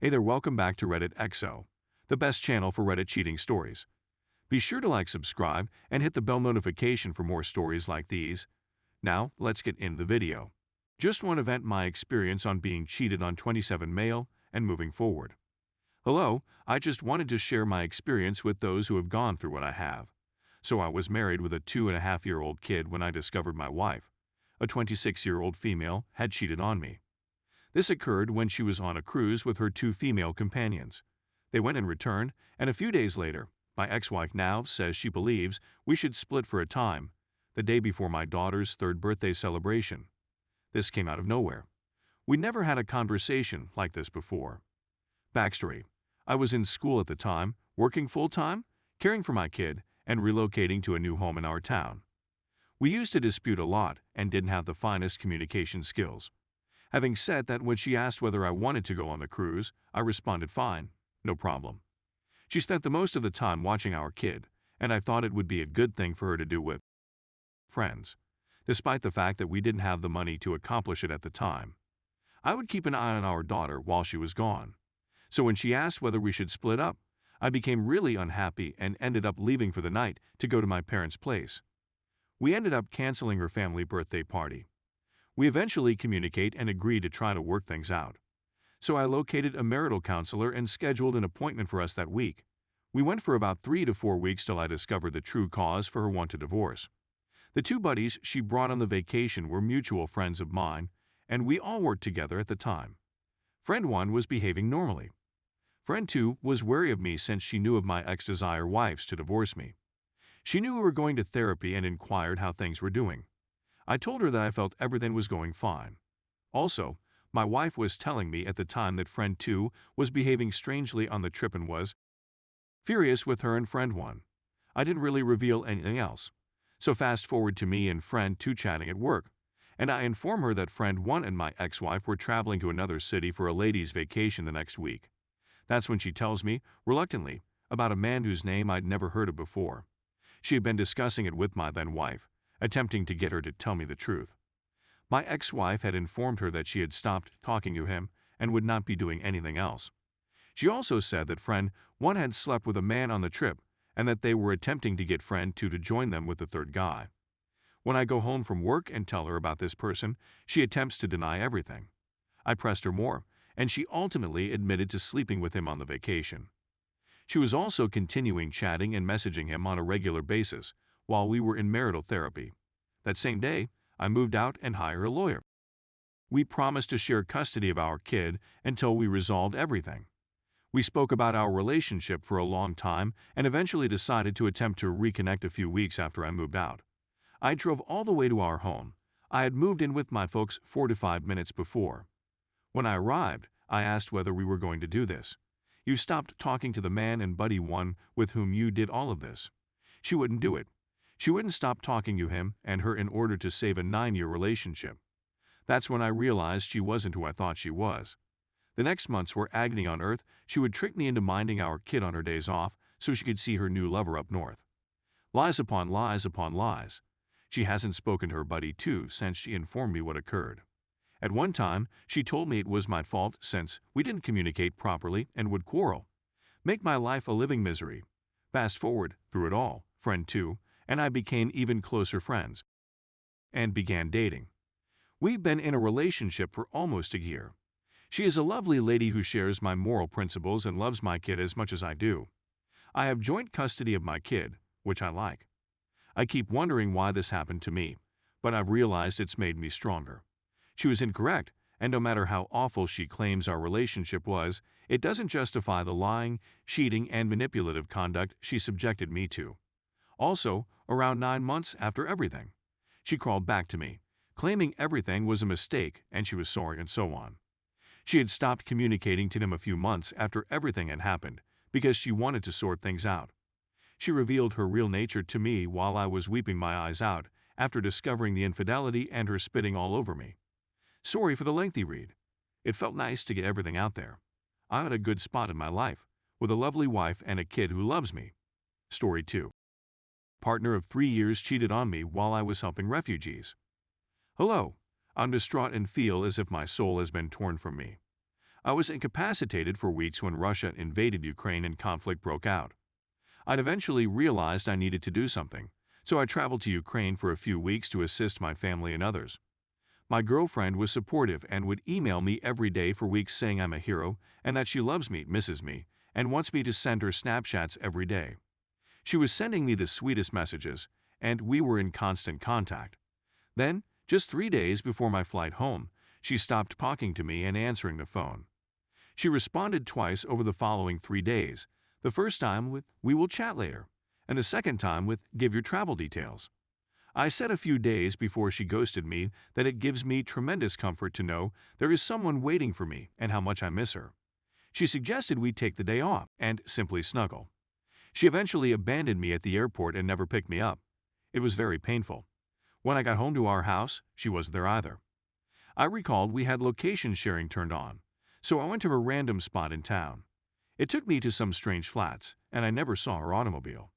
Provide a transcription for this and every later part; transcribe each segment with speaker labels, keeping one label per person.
Speaker 1: Hey there, welcome back to Reddit XO, the best channel for Reddit cheating stories. Be sure to like, subscribe, and hit the bell notification for more stories like these. Now, let's get into the video. Just want to vent my experience on being cheated on 27 male and moving forward. Hello, I just wanted to share my experience with those who have gone through what I have. So I was married with a 2.5-year-old kid when I discovered my wife, a 26-year-old female, had cheated on me. This occurred when she was on a cruise with her 2 female companions. They went and returned, and a few days later, my ex-wife now says she believes we should split for a time, the day before my daughter's 3rd birthday celebration. This came out of nowhere. We never had a conversation like this before. Backstory: I was in school at the time, working full-time, caring for my kid, and relocating to a new home in our town. We used to dispute a lot and didn't have the finest communication skills. Having said that, when she asked whether I wanted to go on the cruise, I responded fine, no problem. She spent the most of the time watching our kid, and I thought it would be a good thing for her to do with friends, despite the fact that we didn't have the money to accomplish it at the time. I would keep an eye on our daughter while she was gone. So when she asked whether we should split up, I became really unhappy and ended up leaving for the night to go to my parents' place. We ended up canceling her family birthday party. We eventually communicate and agree to try to work things out. So I located a marital counselor and scheduled an appointment for us that week. We went for about 3 to 4 weeks till I discovered the true cause for her want to divorce. The 2 buddies she brought on the vacation were mutual friends of mine, and we all worked together at the time. Friend 1 was behaving normally. Friend 2 was wary of me since she knew of my ex-desire wives to divorce me. She knew we were going to therapy and inquired how things were doing. I told her that I felt everything was going fine. Also, my wife was telling me at the time that friend 2 was behaving strangely on the trip and was furious with her and friend 1. I didn't really reveal anything else. So fast forward to me and friend 2 chatting at work, and I inform her that friend 1 and my ex-wife were traveling to another city for a ladies' vacation the next week. That's when she tells me, reluctantly, about a man whose name I'd never heard of before. She had been discussing it with my then wife, attempting to get her to tell me the truth. My ex-wife had informed her that she had stopped talking to him and would not be doing anything else. She also said that friend 1 had slept with a man on the trip and that they were attempting to get friend 2 to join them with the 3rd guy. When I go home from work and tell her about this person, she attempts to deny everything. I pressed her more, and she ultimately admitted to sleeping with him on the vacation. She was also continuing chatting and messaging him on a regular basis while we were in marital therapy. That same day, I moved out and hired a lawyer. We promised to share custody of our kid until we resolved everything. We spoke about our relationship for a long time and eventually decided to attempt to reconnect a few weeks after I moved out. I drove all the way to our home. I had moved in with my folks 4 to 5 minutes before. When I arrived, I asked whether we were going to do this. You stopped talking to the man and buddy 1 with whom you did all of this. She wouldn't do it. She wouldn't stop talking to him and her in order to save a 9-year relationship. That's when I realized she wasn't who I thought she was. The next months were agony on earth. She would trick me into minding our kid on her days off so she could see her new lover up north. Lies upon lies upon lies. She hasn't spoken to her buddy 2 since she informed me what occurred. At one time, she told me it was my fault since we didn't communicate properly and would quarrel. Make my life a living misery. Fast forward, through it all, friend 2 and I became even closer friends and began dating. We've been in a relationship for almost a year. She is a lovely lady who shares my moral principles and loves my kid as much as I do. I have joint custody of my kid, which I like. I keep wondering why this happened to me, but I've realized it's made me stronger. She was incorrect, and no matter how awful she claims our relationship was, it doesn't justify the lying, cheating, and manipulative conduct she subjected me to. Also, around 9 months after everything, she crawled back to me, claiming everything was a mistake and she was sorry and so on. She had stopped communicating to him a few months after everything had happened because she wanted to sort things out. She revealed her real nature to me while I was weeping my eyes out after discovering the infidelity and her spitting all over me. Sorry for the lengthy read. It felt nice to get everything out there. I'm at a good spot in my life, with a lovely wife and a kid who loves me. Story 2. Partner of 3 years cheated on me while I was helping refugees. Hello. I'm distraught and feel as if my soul has been torn from me. I was incapacitated for weeks when Russia invaded Ukraine and conflict broke out. I'd eventually realized I needed to do something, so I traveled to Ukraine for a few weeks to assist my family and others. My girlfriend was supportive and would email me every day for weeks saying I'm a hero and that she loves me, misses me, and wants me to send her Snapchats every day. She was sending me the sweetest messages, and we were in constant contact. Then, just 3 days before my flight home, she stopped talking to me and answering the phone. She responded twice over the following 3 days, the first time with, "We will chat later," and the second time with, "Give your travel details." I said a few days before she ghosted me that it gives me tremendous comfort to know there is someone waiting for me and how much I miss her. She suggested we take the day off and simply snuggle. She eventually abandoned me at the airport and never picked me up. It was very painful. When I got home to our house, she wasn't there either. I recalled we had location sharing turned on, so I went to a random spot in town. It took me to some strange flats, and I never saw her automobile.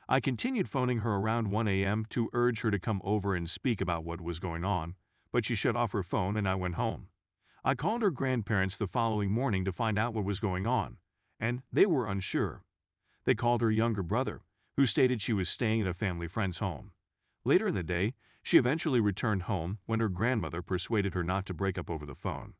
Speaker 1: I continued phoning her around 1 a.m. to urge her to come over and speak about what was going on, but she shut off her phone and I went home. I called her grandparents the following morning to find out what was going on, and they were unsure. They called her younger brother, who stated she was staying at a family friend's home. Later in the day, she eventually returned home when her grandmother persuaded her not to break up over the phone.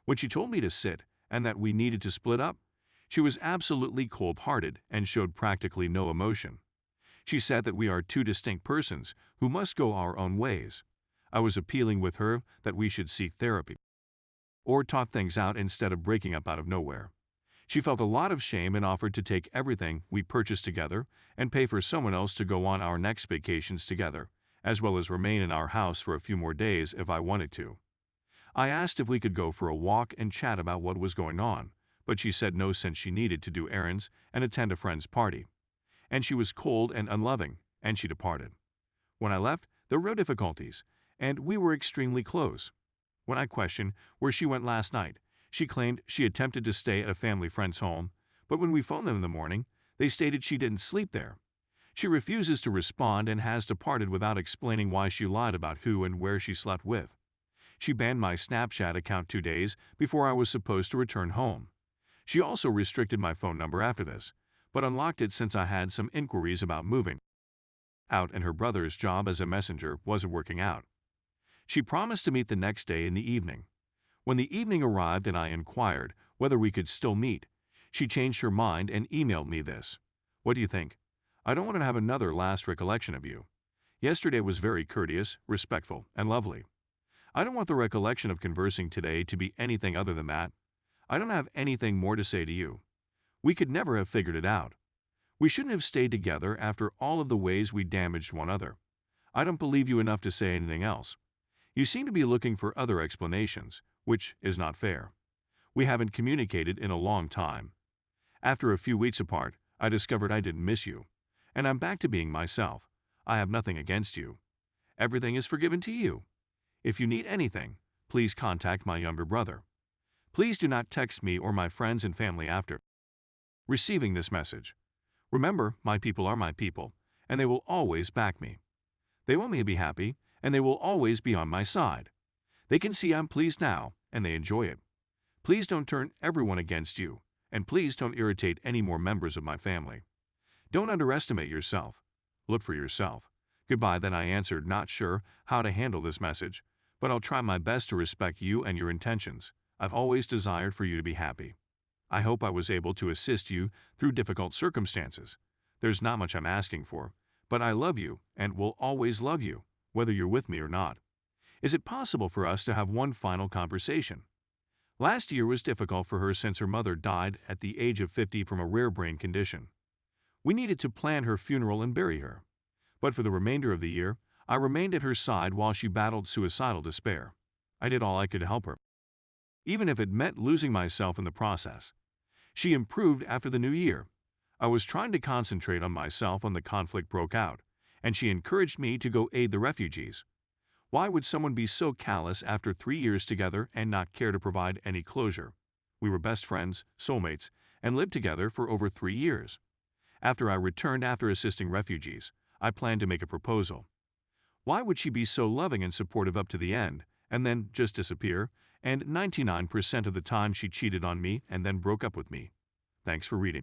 Speaker 1: When she told me to sit and that we needed to split up, she was absolutely cold-hearted and showed practically no emotion. She said that we are two distinct persons who must go our own ways. I was appealing with her that we should seek therapy or talk things out instead of breaking up out of nowhere. She felt a lot of shame and offered to take everything we purchased together and pay for someone else to go on our next vacations together, as well as remain in our house for a few more days if I wanted to. I asked if we could go for a walk and chat about what was going on, but she said no since she needed to do errands and attend a friend's party. And she was cold and unloving, and she departed. When I left, there were no difficulties, and we were extremely close. When I questioned where she went last night, she claimed she attempted to stay at a family friend's home, but when we phoned them in the morning, they stated she didn't sleep there. She refuses to respond and has departed without explaining why she lied about who and where she slept with. She banned my Snapchat account 2 days before I was supposed to return home. She also restricted my phone number after this, but unlocked it since I had some inquiries about moving out and her brother's job as a messenger wasn't working out. She promised to meet the next day in the evening. When the evening arrived and I inquired whether we could still meet, she changed her mind and emailed me this. "What do you think? I don't want to have another last recollection of you. Yesterday was very courteous, respectful, and lovely. I don't want the recollection of conversing today to be anything other than that. I don't have anything more to say to you. We could never have figured it out. We shouldn't have stayed together after all of the ways we damaged one another. I don't believe you enough to say anything else. You seem to be looking for other explanations, which is not fair. We haven't communicated in a long time. After a few weeks apart, I discovered I didn't miss you, and I'm back to being myself. I have nothing against you. Everything is forgiven to you. If you need anything, please contact my younger brother. Please do not text me or my friends and family after receiving this message. Remember, my people are my people, and they will always back me. They want me to be happy, and they will always be on my side. They can see I'm pleased now, and they enjoy it. Please don't turn everyone against you, and please don't irritate any more members of my family. Don't underestimate yourself. Look for yourself. Goodbye." Then I answered, not sure how to handle this message, but I'll try my best to respect you and your intentions. I've always desired for you to be happy. I hope I was able to assist you through difficult circumstances. There's not much I'm asking for, but I love you and will always love you, whether you're with me or not. Is it possible for us to have one final conversation? Last year was difficult for her since her mother died at the age of 50 from a rare brain condition. We needed to plan her funeral and bury her. But for the remainder of the year, I remained at her side while she battled suicidal despair. I did all I could to help her, even if it meant losing myself in the process. She improved after the new year. I was trying to concentrate on myself when the conflict broke out, and she encouraged me to go aid the refugees. Why would someone be so callous after 3 years together and not care to provide any closure? We were best friends, soulmates, and lived together for over 3 years. After I returned after assisting refugees, I planned to make a proposal. Why would she be so loving and supportive up to the end, and then just disappear, and 99% of the time she cheated on me and then broke up with me. Thanks for reading.